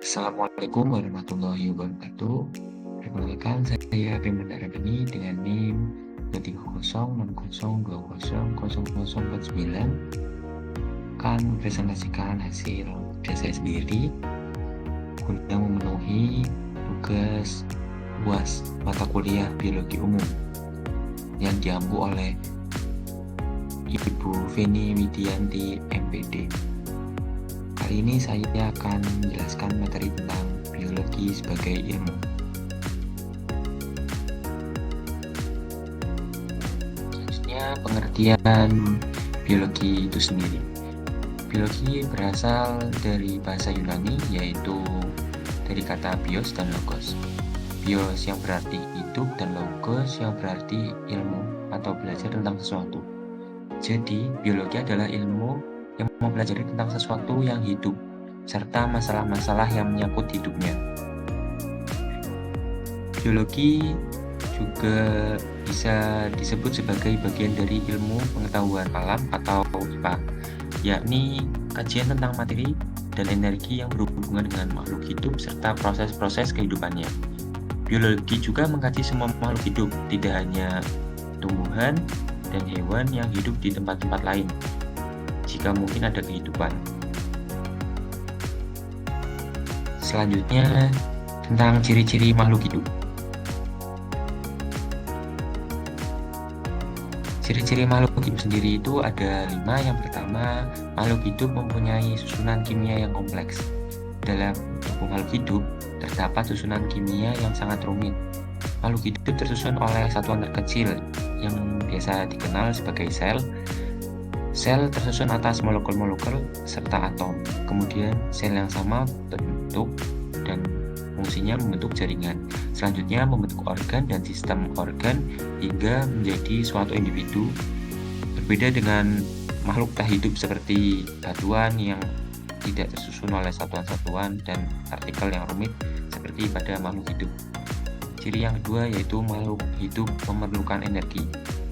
Assalamualaikum warahmatullahi wabarakatuh. Perkenalkan, saya Firman Arabini dengan NIM 23060200049 akan presentasikan hasil kerja saya sendiri guna memenuhi tugas UAS mata kuliah biologi umum yang diampu oleh Ibu Feni Widianti MPD. Kali ini saya akan menjelaskan materi tentang biologi sebagai ilmu. Selanjutnya, pengertian biologi itu sendiri. Biologi berasal dari bahasa Yunani, yaitu dari kata bios dan logos. Bios yang berarti hidup dan logos yang berarti ilmu atau belajar tentang sesuatu. Jadi, biologi adalah ilmu yang mempelajari tentang sesuatu yang hidup, serta masalah-masalah yang menyangkut hidupnya. Biologi juga bisa disebut sebagai bagian dari ilmu pengetahuan alam atau IPA, yakni kajian tentang materi dan energi yang berhubungan dengan makhluk hidup serta proses-proses kehidupannya. Biologi juga mengkaji semua makhluk hidup, tidak hanya tumbuhan dan hewan yang hidup di tempat-tempat lain, jika mungkin ada kehidupan. Selanjutnya, tentang ciri-ciri makhluk hidup. Ciri-ciri makhluk hidup sendiri itu ada 5. Yang pertama, makhluk hidup mempunyai susunan kimia yang kompleks. Dalam tubuh makhluk hidup, terdapat susunan kimia yang sangat rumit. Makhluk hidup tersusun oleh satuan terkecil yang biasa dikenal sebagai sel. Sel tersusun atas molekul-molekul serta atom. Kemudian sel yang sama bentuk dan fungsinya membentuk jaringan. Selanjutnya membentuk organ dan sistem organ hingga menjadi suatu individu. Berbeda dengan makhluk tak hidup seperti batuan yang tidak tersusun oleh satuan-satuan dan partikel yang rumit seperti pada makhluk hidup. Ciri yang kedua yaitu makhluk hidup memerlukan energi.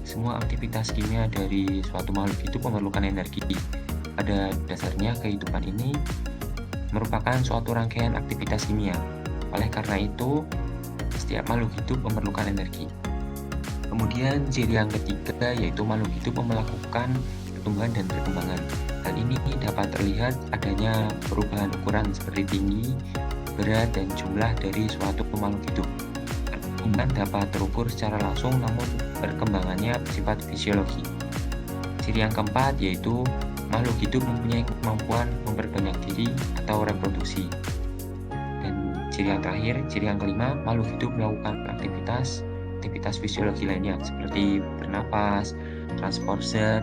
Semua aktivitas kimia dari suatu makhluk hidup memerlukan energi. Pada dasarnya, kehidupan ini merupakan suatu rangkaian aktivitas kimia. Oleh karena itu, setiap makhluk hidup memerlukan energi. Kemudian, ciri yang ketiga yaitu makhluk hidup melakukan pertumbuhan dan perkembangan. Hal ini dapat terlihat adanya perubahan ukuran seperti tinggi, berat, dan jumlah dari suatu makhluk hidup. Pertumbuhan dapat terukur secara langsung, namun perkembangannya bersifat fisiologi. Ciri yang keempat yaitu makhluk hidup mempunyai kemampuan memperbanyak diri atau reproduksi. Dan ciri yang terakhir, ciri yang kelima, makhluk hidup melakukan aktivitas fisiologi lainnya seperti bernapas, transporter,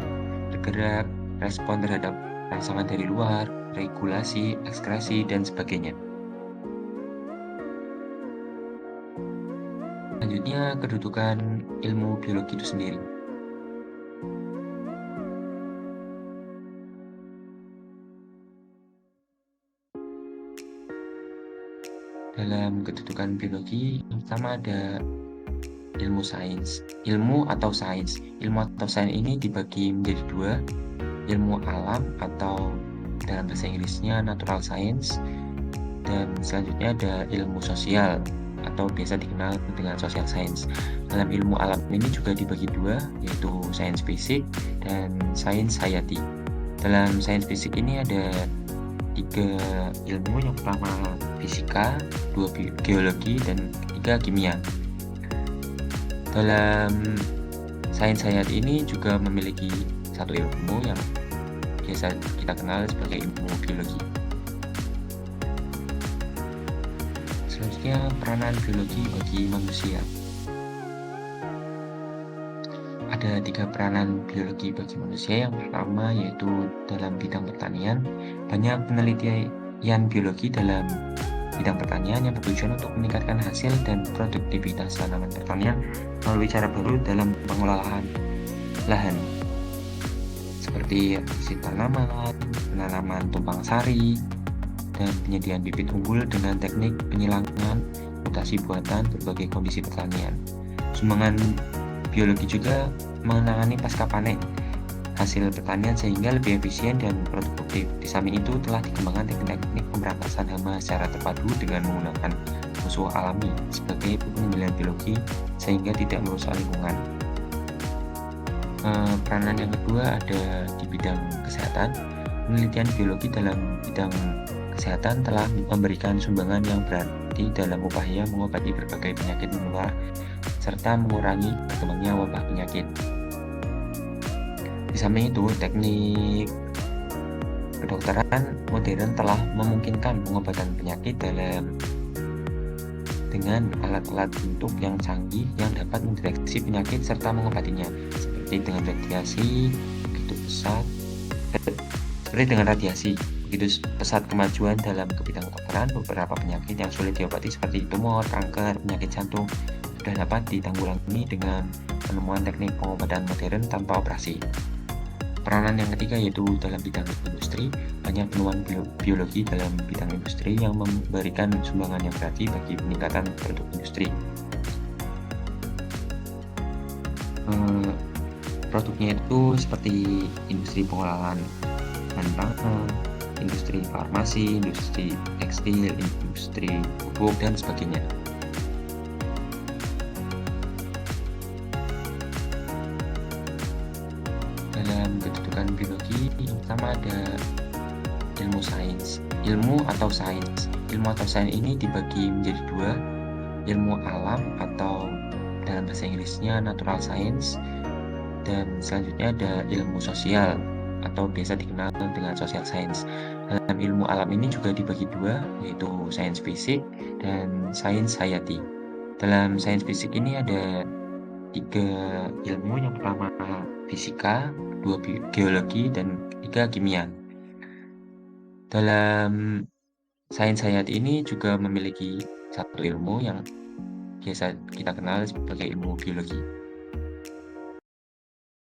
bergerak, respon terhadap rangsangan dari luar, regulasi, ekskresi, dan sebagainya. Selanjutnya, kedudukan ilmu biologi itu sendiri. Dalam kedudukan biologi, yang pertama ada ilmu sains. Ilmu atau sains ini dibagi menjadi 2, ilmu alam atau dalam bahasa Inggrisnya natural science, dan selanjutnya ada ilmu sosial atau biasa dikenal dengan social science. Dalam ilmu alam ini juga dibagi 2, yaitu sains fisik dan sains hayati. Dalam sains fisik ini ada 3 ilmu, yang pertama fisika, 2 geologi, dan 3 kimia. Dalam sains hayati ini juga memiliki satu ilmu yang biasa kita kenal sebagai ilmu biologi. Selanjutnya, peranan biologi bagi manusia. Ada 3 peranan biologi bagi manusia. Yang pertama yaitu dalam bidang pertanian. Banyak penelitian biologi dalam bidang pertanian yang bertujuan untuk meningkatkan hasil dan produktivitas tanaman pertanian melalui cara baru dalam pengelolaan lahan, seperti rotasi tanaman, penanaman tumpang sari, dan penyediaan bibit unggul dengan teknik penyilangan mutasi buatan berbagai kondisi pertanian. Sumbangan biologi juga menangani pasca panen hasil pertanian sehingga lebih efisien dan produktif. Di samping itu telah dikembangkan teknik-teknik pemberantasan hama secara terpadu dengan menggunakan musuh alami sebagai pengendalian biologi sehingga tidak merusak lingkungan. Peranan yang kedua ada di bidang kesehatan. Penelitian biologi dalam bidang kesehatan telah memberikan sumbangan yang berarti dalam upaya mengobati berbagai penyakit menular serta mengurangi berkembangnya wabah penyakit. Di samping itu, teknik kedokteran modern telah memungkinkan pengobatan penyakit dengan alat-alat bentuk yang canggih yang dapat mendeteksi penyakit serta mengobatinya, seperti dengan radiasi, begitu pesat, seperti dengan radiasi, begitu pesat kemajuan dalam bidang kedokteran, beberapa penyakit yang sulit diobati seperti tumor, kanker, penyakit jantung sudah dapat ditanggulangi dengan penemuan teknik pengobatan modern tanpa operasi. Peranan yang ketiga yaitu dalam bidang industri, banyak penemuan biologi dalam bidang industri yang memberikan sumbangan yang berarti bagi peningkatan produk industri. Produknya itu seperti industri pengolahan bahan pangan, industri farmasi, industri tekstil, industri pupuk, dan sebagainya. Dalam kedudukan biologi, yang pertama ada ilmu sains. Ilmu atau sains. Ilmu atau sains ini dibagi menjadi dua, ilmu alam atau dalam bahasa Inggrisnya natural science, dan selanjutnya ada ilmu sosial atau biasa dikenal dengan social science. Dalam ilmu alam ini juga dibagi dua, yaitu sains fisik dan sains hayati. Dalam sains fisik ini ada 3 ilmu, yang pertama fisika, kedua geologi, dan ketiga kimia. Dalam sains hayati ini juga memiliki satu ilmu yang biasa kita kenal sebagai ilmu biologi.